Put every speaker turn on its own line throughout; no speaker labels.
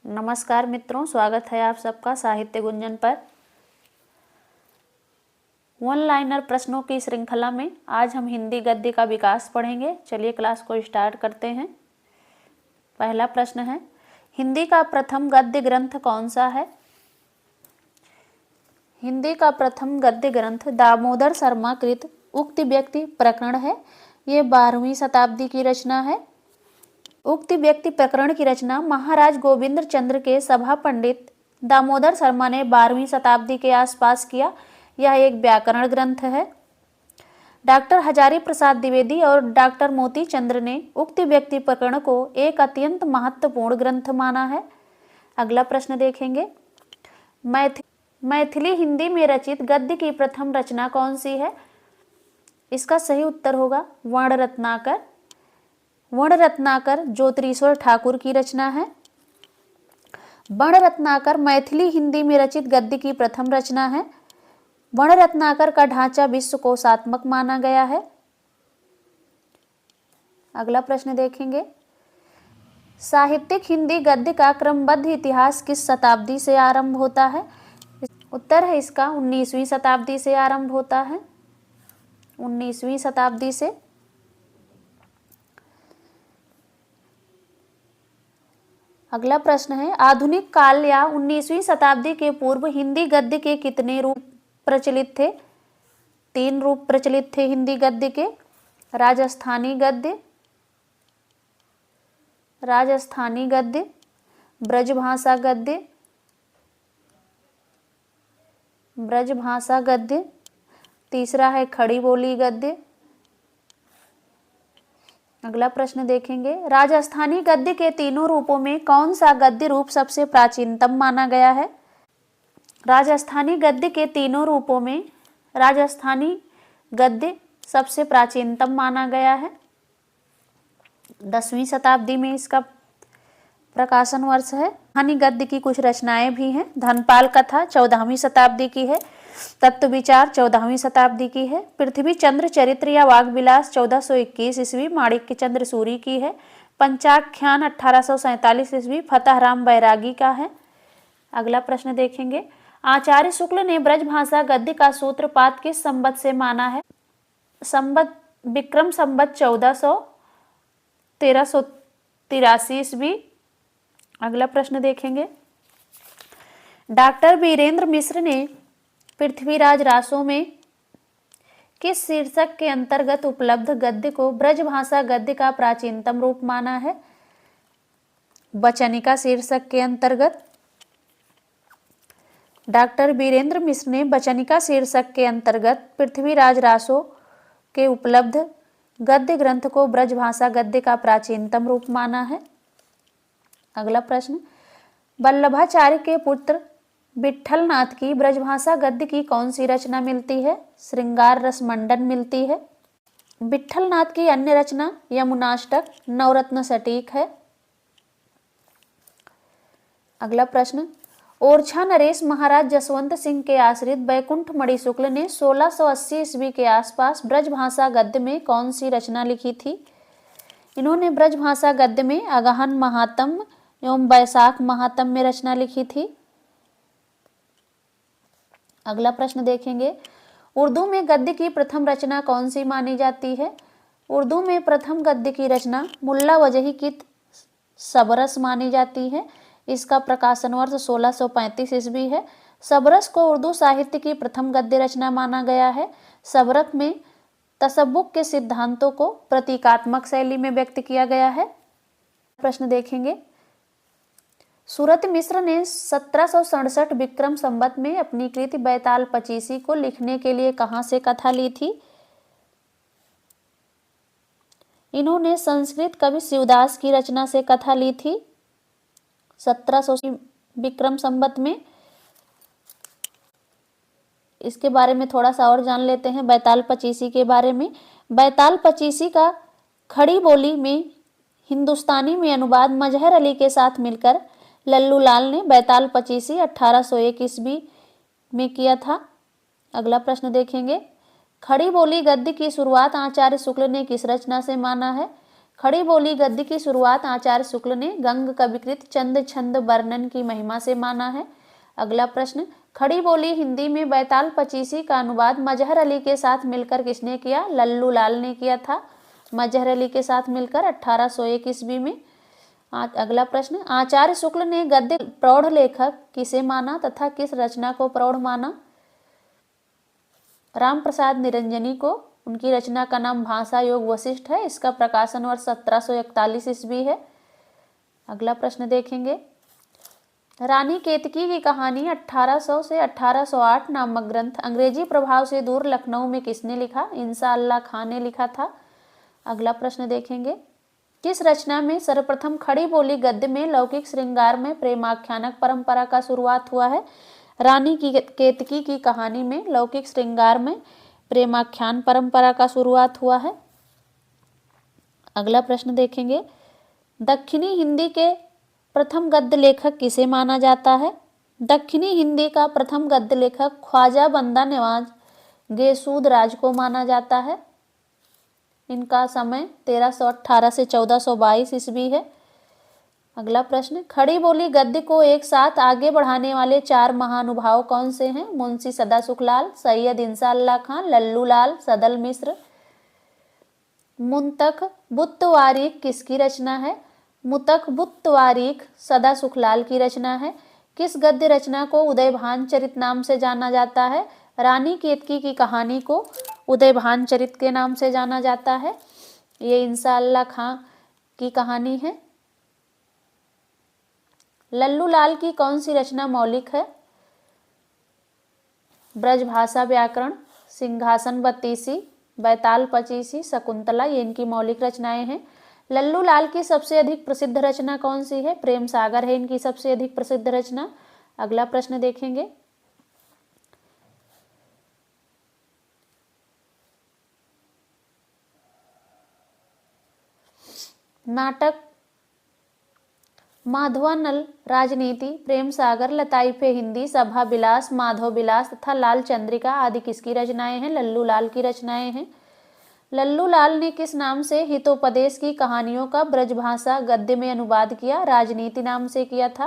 नमस्कार मित्रों, स्वागत है आप सबका साहित्य गुंजन पर। वन लाइनर प्रश्नों की श्रृंखला में आज हम हिंदी गद्य का विकास पढ़ेंगे। चलिए क्लास को स्टार्ट करते हैं। पहला प्रश्न है, हिंदी का प्रथम गद्य ग्रंथ कौन सा है? हिंदी का प्रथम गद्य ग्रंथ दामोदर शर्मा कृत उक्त व्यक्ति प्रकरण है। ये 12वीं शताब्दी की रचना है। उक्त व्यक्ति प्रकरण की रचना महाराज गोविंद चंद्र के सभा पंडित दामोदर शर्मा ने 12वीं शताब्दी के आसपास किया। यह एक व्याकरण ग्रंथ है। डॉक्टर हजारी प्रसाद द्विवेदी और डॉक्टर मोती चंद्र ने उक्त व्यक्ति प्रकरण को एक अत्यंत महत्वपूर्ण ग्रंथ माना है। अगला प्रश्न देखेंगे, मैथिली हिंदी में रचित गद्य की प्रथम रचना कौन सी है? इसका सही उत्तर होगा वर्ण रत्नाकर। वर्ण रत्नाकर ज्योतिरीश्वर ठाकुर की रचना है। वर्ण रत्नाकर मैथिली हिंदी में रचित गद्य की प्रथम रचना है। वर्ण रत्नाकर का ढांचा विश्वकोशात्मक माना गया है। अगला प्रश्न देखेंगे, साहित्यिक हिंदी गद्य का क्रमबद्ध इतिहास किस शताब्दी से आरंभ होता है? उत्तर है इसका 19वीं शताब्दी से आरंभ होता है। 19वीं शताब्दी से। अगला प्रश्न है, आधुनिक काल या 19वीं शताब्दी के पूर्व हिंदी गद्य के कितने रूप प्रचलित थे? 3 रूप प्रचलित थे हिंदी गद्य के। राजस्थानी गद्य, ब्रजभाषा गद्य, तीसरा है खड़ी बोली गद्य। अगला प्रश्न देखेंगे, राजस्थानी गद्य के तीनों रूपों में कौन सा गद्य रूप सबसे प्राचीनतम माना गया है? राजस्थानी गद्य के तीनों रूपों में राजस्थानी गद्य सबसे प्राचीनतम माना गया है। 10वीं शताब्दी में इसका प्रकाशन वर्ष है। राजस्थानी गद्य की कुछ रचनाएं भी हैं। धनपाल कथा 14वीं शताब्दी की है। तत्व विचार 14वीं शताब्दी की है। पृथ्वी चंद्र चरित्र या वाग्विलास 1421 ईस्वी माणिक्य चंद्र सूरी की है। पंचाख्यान 1847 ईस्वी फतहराम बैरागी का है। अगला प्रश्न देखेंगे, आचार्य शुक्ल ने ब्रजभाषा गद्य का सूत्रपात किस संवत से माना है? विक्रम संवत 1383 ईस्वी। अगला प्रश्न देखेंगे, डॉक्टर वीरेंद्र मिश्र ने पृथ्वीराज रासो में किस शीर्षक के अंतर्गत उपलब्ध गद्य को ब्रजभाषा गद्य का प्राचीनतम रूप माना है? वचनिका शीर्षक के अंतर्गत। डॉक्टर वीरेंद्र मिश्र ने वचनिका शीर्षक के अंतर्गत पृथ्वीराज रासो के उपलब्ध गद्य ग्रंथ को ब्रजभाषा गद्य का प्राचीनतम रूप माना है। अगला प्रश्न, वल्लभाचार्य के पुत्र विट्ठलनाथ की ब्रजभाषा गद्य की कौन सी रचना मिलती है? श्रृंगार रसमंडन मिलती है। विट्ठलनाथ की अन्य रचना यमुनाष्टक नवरत्न सटीक है। अगला प्रश्न, ओरछा नरेश महाराज जसवंत सिंह के आश्रित बैकुंठ मणि शुक्ल ने 1680 ईस्वी के आसपास ब्रजभाषा गद्य में कौन सी रचना लिखी थी? इन्होंने ब्रजभाषा गद्य में अगहन महात्म्य एवं वैशाख महात्म्य में रचना लिखी थी। अगला प्रश्न देखेंगे, उर्दू में गद्य की प्रथम रचना कौन सी मानी जाती है? उर्दू में प्रथम गद्य की रचना मुल्ला वजही की सबरस मानी जाती है। इसका प्रकाशन वर्ष 1635 ईस्वी है। सबरस को उर्दू साहित्य की प्रथम गद्य रचना माना गया है। सबरत में तसव्वुफ के सिद्धांतों को प्रतीकात्मक शैली में व्यक्त किया गया है। प्रश्न देखेंगे, सूरत मिश्र ने 1767 विक्रम संवत में अपनी कृति बैताल पचीसी को लिखने के लिए कहां से कथा ली थी? इन्होंने संस्कृत कवि शिवदास की रचना से कथा ली थी 1700 विक्रम संवत में। इसके बारे में थोड़ा सा और जान लेते हैं बैताल पचीसी के बारे में। बैताल पचीसी का खड़ी बोली में हिंदुस्तानी में अनुवाद मजहर अली के साथ मिलकर लल्लू लाल ने बैताल पचीसी 1801 ईस्वी में किया था। अगला प्रश्न देखेंगे, खड़ी बोली गद्य की शुरुआत आचार्य शुक्ल ने किस रचना से माना है? खड़ी बोली गद्य की शुरुआत आचार्य शुक्ल ने गंग कविकृत चंद छंद वर्णन की महिमा से माना है। अगला प्रश्न, खड़ी बोली हिंदी में बैताल पचीसी का अनुवाद मजहर अली के साथ मिलकर किसने किया? लल्लू लाल ने किया था मजहर अली के साथ मिलकर 1801 ईस्वी में। अगला प्रश्न, आचार्य शुक्ल ने गद्य प्रौढ़ लेखक किसे माना तथा किस रचना को प्रौढ़ माना? राम प्रसाद निरंजनी को। उनकी रचना का नाम भाषा योग वशिष्ठ है। इसका प्रकाशन वर्ष 1741 ईस्वी है। अगला प्रश्न देखेंगे, रानी केतकी की कहानी 1800 से 1808 नामक ग्रंथ अंग्रेजी प्रभाव से दूर लखनऊ में किसने लिखा? इंसा अल्लाह खां ने लिखा था। अगला प्रश्न देखेंगे, किस रचना में सर्वप्रथम खड़ी बोली गद्य में लौकिक श्रृंगार में प्रेमाख्यानक परंपरा का शुरुआत हुआ है? रानी की केतकी की कहानी में लौकिक श्रृंगार में प्रेमाख्यान परंपरा का शुरुआत हुआ है। अगला प्रश्न देखेंगे, दक्षिणी हिंदी के प्रथम गद्य लेखक किसे माना जाता है? दक्षिणी हिंदी का प्रथम गद्य लेखक ख्वाजा बंदा नवाज गेसूद राज को माना जाता है। इनका समय 1318 से 1422 ईस्वी है। अगला प्रश्न, खड़ी बोली गद्य को एक साथ आगे बढ़ाने वाले 4 महानुभाव कौन से हैं? मुंशी सदा सुखलाल, सैयद इंसा अल्लाह खां, लल्लू लाल, सदल मिश्र। मुंतख बुत्त वारीख किसकी रचना है? मुतख बुत्त वारीख सदा सुखलाल की रचना है। किस गद्य रचना को उदयभान चरित नाम से जाना जाता है? रानी केतकी की कहानी को उदयभान चरित के नाम से जाना जाता है। ये इंसा अल्लाह खां की कहानी है। लल्लू लाल की कौन सी रचना मौलिक है? ब्रजभाषा व्याकरण, सिंहासन बत्तीसी, बैताल पचीसी, शकुंतला, ये इनकी मौलिक रचनाएं हैं। लल्लू लाल की सबसे अधिक प्रसिद्ध रचना कौन सी है? प्रेम सागर है इनकी सबसे अधिक प्रसिद्ध रचना। अगला प्रश्न देखेंगे, नाटक माधवानल, राजनीति, प्रेम सागर, लताइफे हिंदी, सभा विलास, माधव विलास तथा लाल चंद्रिका आदि किसकी रचनाएं हैं? लल्लू लाल की रचनाएं हैं। लल्लू लाल ने किस नाम से हितोपदेश की कहानियों का ब्रजभाषा गद्य में अनुवाद किया? राजनीति नाम से किया था।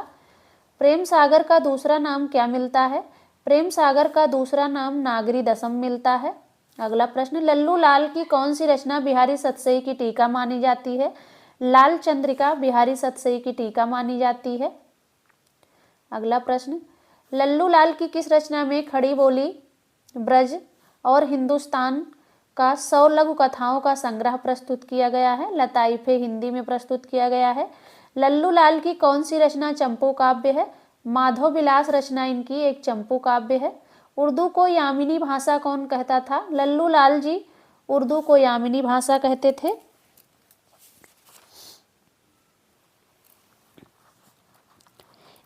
प्रेम सागर का दूसरा नाम क्या मिलता है? प्रेम सागर का दूसरा नाम नागरी दशम मिलता है। अगला प्रश्न, लल्लू लाल की कौन सी रचना बिहारी सतसई की टीका मानी जाती है? लाल चंद्रिका बिहारी सतसई की टीका मानी जाती है। अगला प्रश्न, लल्लू लाल की किस रचना में खड़ी बोली ब्रज और हिंदुस्तान का 100 लघु कथाओं का संग्रह प्रस्तुत किया गया है? लताइफे हिंदी में प्रस्तुत किया गया है। लल्लू लाल की कौन सी रचना चंपू काव्य है? माधव विलास रचना इनकी एक चंपू काव्य है। उर्दू को यामिनी भाषा कौन कहता था? लल्लू लाल जी उर्दू को यामिनी भाषा कहते थे।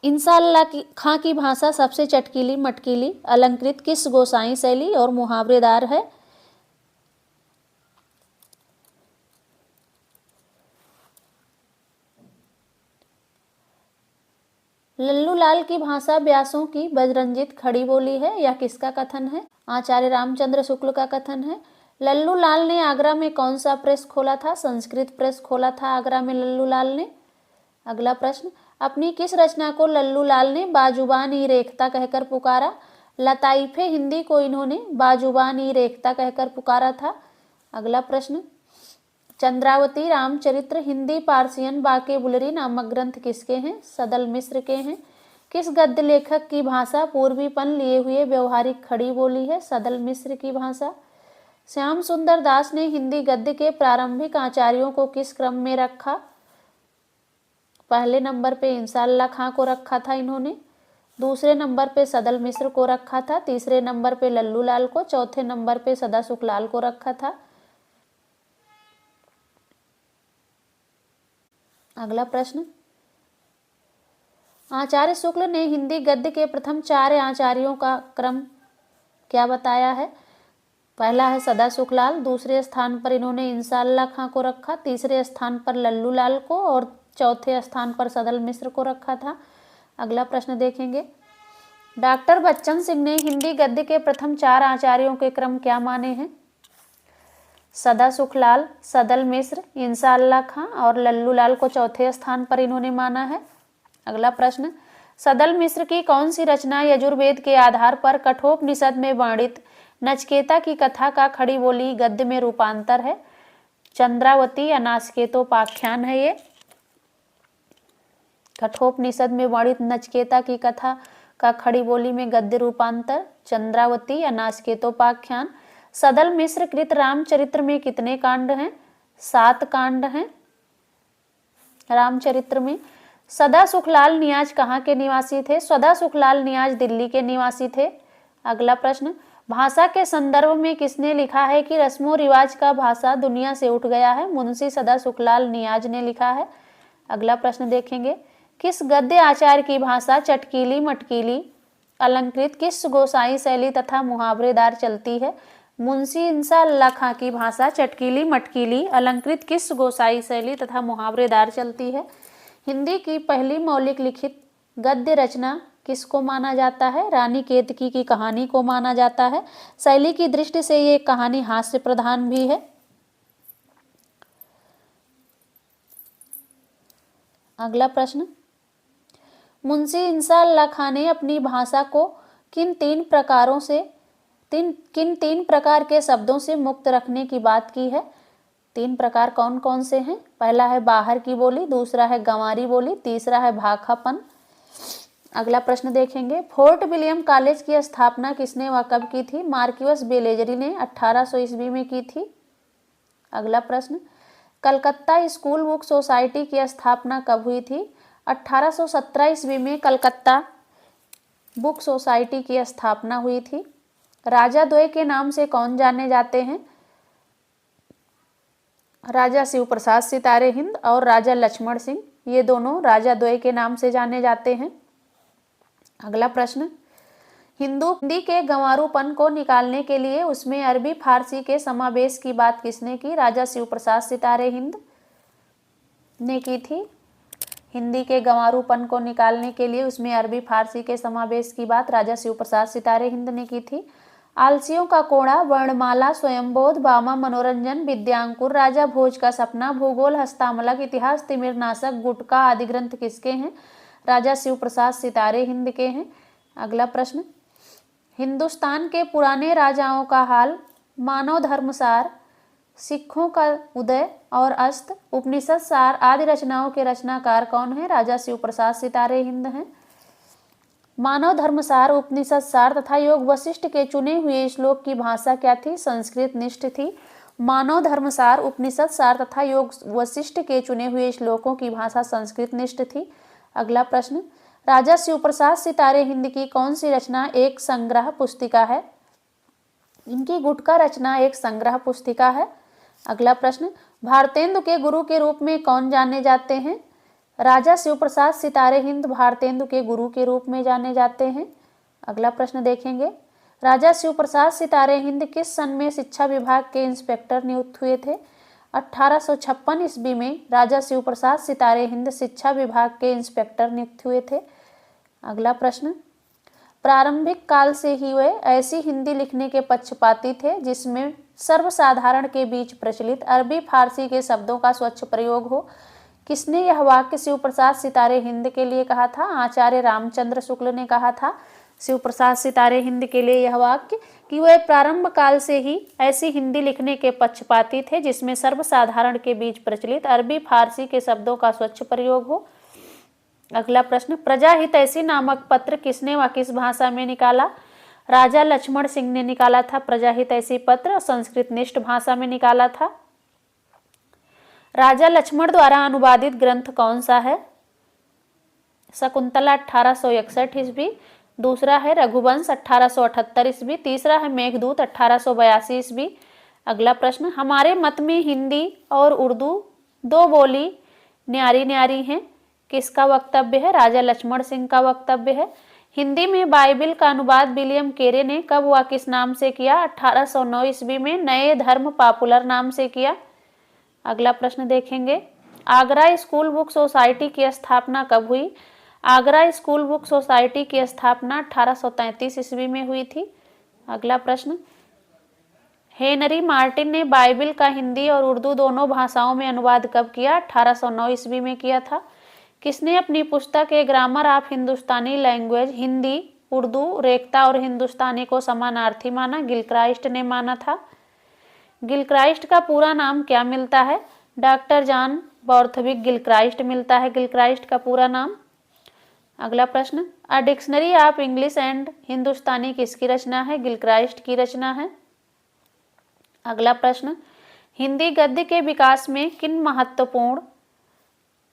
इंसा अल्लाह खां की भाषा सबसे चटकीली मटकीली अलंकृत किस गोसाई शैली और मुहावरेदार है? लल्लू लाल की भाषा व्यासों की बजरंजित खड़ी बोली है। यह किसका कथन है? आचार्य रामचंद्र शुक्ल का कथन है। लल्लू लाल ने आगरा में कौन सा प्रेस खोला था? संस्कृत प्रेस खोला था आगरा में लल्लू लाल ने। अगला प्रश्न, अपनी किस रचना को लल्लू लाल ने बाजुबान ई रेखता कहकर पुकारा? लताइफे हिंदी को इन्होंने बाजुबान ई रेखता कहकर पुकारा था। अगला प्रश्न, चंद्रावती रामचरित्र हिंदी पारसियन बाके बुलरी नामक ग्रंथ किसके हैं? सदल मिश्र के हैं। किस गद्य लेखक की भाषा पूर्वीपन लिए हुए व्यवहारिक खड़ी बोली है? सदल मिश्र की भाषा। श्याम सुंदर दास ने हिंदी गद्य के प्रारंभिक आचार्यों को किस क्रम में रखा? पहले नंबर पे इंसा अल्लाह खां को रखा था इन्होंने, दूसरे नंबर पे सदल मिश्र को रखा था, तीसरे नंबर पे लल्लू लाल को, चौथे नंबर पे सदा सुखलाल को रखा था। अगला प्रश्न, आचार्य शुक्ल ने हिंदी गद्य के प्रथम 4 आचार्यों का क्रम क्या बताया है? पहला है सदा सुखलाल, दूसरे स्थान पर इन्होंने इंसा अल्लाह खां को रखा, तीसरे स्थान पर लल्लू लाल को और चौथे स्थान पर सदल मिश्र को रखा था। अगला प्रश्न देखेंगे, डॉक्टर बच्चन सिंह ने हिंदी गद्य के प्रथम 4 आचार्यों के क्रम क्या माने हैं? सदा सुखलाल, सदल मिश्र, इंसाअल्लाह खां और लल्लू लाल को चौथे स्थान पर इन्होंने माना है। अगला प्रश्न, सदल मिश्र की कौन सी रचना यजुर्वेद के आधार पर कठोपनिषद में वर्णित नचकेता की कथा का खड़ी बोली गद्य में रूपांतर है? चंद्रावती या नासकेतोपाख्यान है ये। कठोपनिषद में वर्णित नचकेता की कथा का खड़ी बोली में गद्य रूपांतर चंद्रावती या नासकेतोपाख्यान। सदल मिश्र कृत रामचरित्र में कितने कांड हैं? 7 कांड हैं रामचरित्र में। सदा सुखलाल नियाज कहाँ के निवासी थे? सदा सुखलाल नियाज दिल्ली के निवासी थे। अगला प्रश्न, भाषा के संदर्भ में किसने लिखा है कि रस्मों रिवाज का भाषा दुनिया से उठ गया है? मुंशी सदा सुखलाल नियाज ने लिखा है। अगला प्रश्न देखेंगे, किस गद्य आचार्य की भाषा चटकीली मटकीली अलंकृत किस गोसाई शैली तथा मुहावरेदार चलती है? मुंशी इंसाअल्लाह खां की भाषा चटकीली मटकीली अलंकृत किस गोसाई शैली तथा मुहावरेदार चलती है? हिंदी की पहली मौलिक लिखित गद्य रचना किसको माना जाता है? रानी केतकी की कहानी को माना जाता है। शैली की दृष्टि से ये कहानी हास्य प्रधान भी है। अगला प्रश्न, मुंशी इंसाअल्लाह खां ने अपनी भाषा को किन तीन प्रकार के शब्दों से मुक्त रखने की बात की है? 3 प्रकार कौन कौन से हैं? पहला है बाहर की बोली, दूसरा है गंवारी बोली, तीसरा है भाखापन। अगला प्रश्न देखेंगे, फोर्ट विलियम कॉलेज की स्थापना किसने व कब की थी? मार्क्यूस बेलेजरी ने 1800 ईस्वी में की थी। अगला प्रश्न, कलकत्ता स्कूल बुक सोसाइटी की स्थापना कब हुई थी? 1817 ईस्वी में कलकत्ता बुक सोसाइटी की स्थापना हुई थी। राजा द्वय के नाम से कौन जाने जाते हैं? राजा शिव प्रसाद सितारे हिंद और राजा लक्ष्मण सिंह, ये दोनों राजा द्वय के नाम से जाने जाते हैं। अगला प्रश्न, हिंदी के गंवारूपन को निकालने के लिए उसमें अरबी फारसी के समावेश की बात किसने की? राजा शिव प्रसाद सितारे हिंद ने की थी। हिंदी के गंवारूपन को निकालने के लिए उसमें अरबी फारसी के समावेश की बात राजा शिव प्रसाद सितारे हिंद ने की थी। आलसियों का कोड़ा, वर्णमाला, स्वयंबोध, बामा मनोरंजन, विद्यांकुर, राजा भोज का सपना, भूगोल, हस्तामलक, इतिहास, तिमिरनाशक, गुटका आदि ग्रंथ किसके हैं? राजा शिव प्रसाद सितारे हिंद के हैं। अगला प्रश्न, हिंदुस्तान के पुराने राजाओं का हाल, मानव धर्मसार, सिखों का उदय और अस्त, उपनिषद सार आदि रचनाओं के रचनाकार कौन है? राजा शिव प्रसाद सितारे हिंद हैं। मानव धर्मसार, उपनिषद सार तथा योग वशिष्ठ के चुने हुए श्लोक की भाषा क्या थी? संस्कृत निष्ठ थी। मानव धर्मसार, उपनिषद सार तथा योग वशिष्ठ के चुने हुए श्लोकों की भाषा संस्कृत निष्ठ थी। अगला प्रश्न, राजा शिव प्रसाद सितारे हिंद की कौन सी रचना एक संग्रह पुस्तिका है? इनकी गुटका रचना एक संग्रह पुस्तिका है। अगला प्रश्न, भारतेंदु के गुरु के रूप में कौन जाने जाते हैं? राजा शिव प्रसाद सितारे हिंद भारतेंदु के गुरु के रूप में जाने जाते हैं। अगला प्रश्न देखेंगे, राजा शिव प्रसाद सितारे हिंद किस सन में शिक्षा विभाग के इंस्पेक्टर नियुक्त हुए थे? 1856 ईस्वी में राजा शिव प्रसाद सितारे हिंद शिक्षा विभाग के इंस्पेक्टर नियुक्त हुए थे। अगला प्रश्न, प्रारंभिक काल से ही वे ऐसी हिंदी लिखने के पक्षपाती थे जिसमें सर्वसाधारण के बीच प्रचलित अरबी फारसी के शब्दों का स्वच्छ प्रयोग हो। किसने यह वाक्य शिव प्रसाद सितारे हिंद के लिए कहा था? आचार्य रामचंद्र शुक्ल ने कहा था शिव प्रसाद सितारे हिंद के लिए यह वाक्य कि वे प्रारंभ काल से ही ऐसी हिंदी लिखने के पक्षपाती थे जिसमें सर्वसाधारण के बीच प्रचलित अरबी फारसी के शब्दों का स्वच्छ प्रयोग हो। अगला प्रश्न, प्रजा हितैषी नामक पत्र किसने व किस भाषा में निकाला? राजा लक्ष्मण सिंह ने निकाला था प्रजा हितैषी पत्र, संस्कृत निष्ठ भाषा में निकाला था। राजा लक्ष्मण द्वारा अनुवादित ग्रंथ कौन सा है? शकुंतला 1861 ईस्वी, दूसरा है रघुवंश 1878 ईस्वी, तीसरा है मेघदूत 1882 ईस्वी। अगला प्रश्न, हमारे मत में हिंदी और उर्दू दो बोली न्यारी न्यारी हैं, किसका वक्तव्य है? राजा लक्ष्मण सिंह का वक्तव्य है। हिंदी में बाइबिल का अनुवाद विलियम केरे ने कब व किस नाम से किया? 1809 ईस्वी में नए धर्म पॉपुलर नाम से किया। अगला प्रश्न देखेंगे, आगरा स्कूल बुक सोसाइटी की स्थापना कब हुई? आगरा स्कूल बुक सोसाइटी की स्थापना 1833 ईस्वी में हुई थी। अगला प्रश्न, हेनरी मार्टिन ने बाइबिल का हिंदी और उर्दू दोनों भाषाओं में अनुवाद कब किया? 1809 ईस्वी में किया था। किसने अपनी पुस्तक a grammar of Hindustani language Hindi, Urdu, Rekhta और हिंदुस्तानी को समानार्थी माना? गिलक्राइस्ट ने माना था। गिलक्राइस्ट का पूरा नाम क्या मिलता है? डॉक्टर जॉन बॉर्थविक गिलक्राइस्ट मिलता है गिलक्राइस्ट का पूरा नाम। अगला प्रश्न, a dictionary of English and Hindustani किसकी रचना है? गिलक्राइस्ट की रचना है। अगला प्रश्न, हिंदी गद्य के विकास में किन महत्वपूर्ण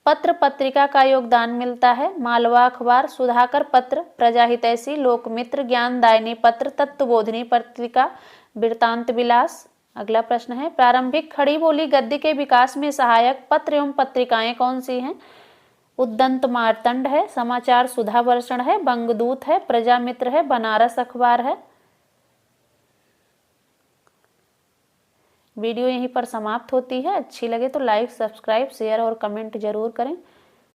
पत्र पत्रिका का योगदान मिलता है? मालवा अखबार, सुधाकर पत्र, प्रजाहितैषी, लोकमित्र, ज्ञानदायिनी पत्र, तत्वबोधिनी पत्रिका, वृत्तांत विलास। अगला प्रश्न है, प्रारंभिक खड़ी बोली गद्य के विकास में सहायक पत्र एवं पत्रिकाएं कौन सी हैं? उद्दंत मार्तंड है, समाचार सुधा वर्षण है, बंगदूत है, प्रजामित्र है, बनारस अखबार है। वीडियो यहीं पर समाप्त होती है। अच्छी लगे तो लाइक, सब्सक्राइब, शेयर और कमेंट जरूर करें।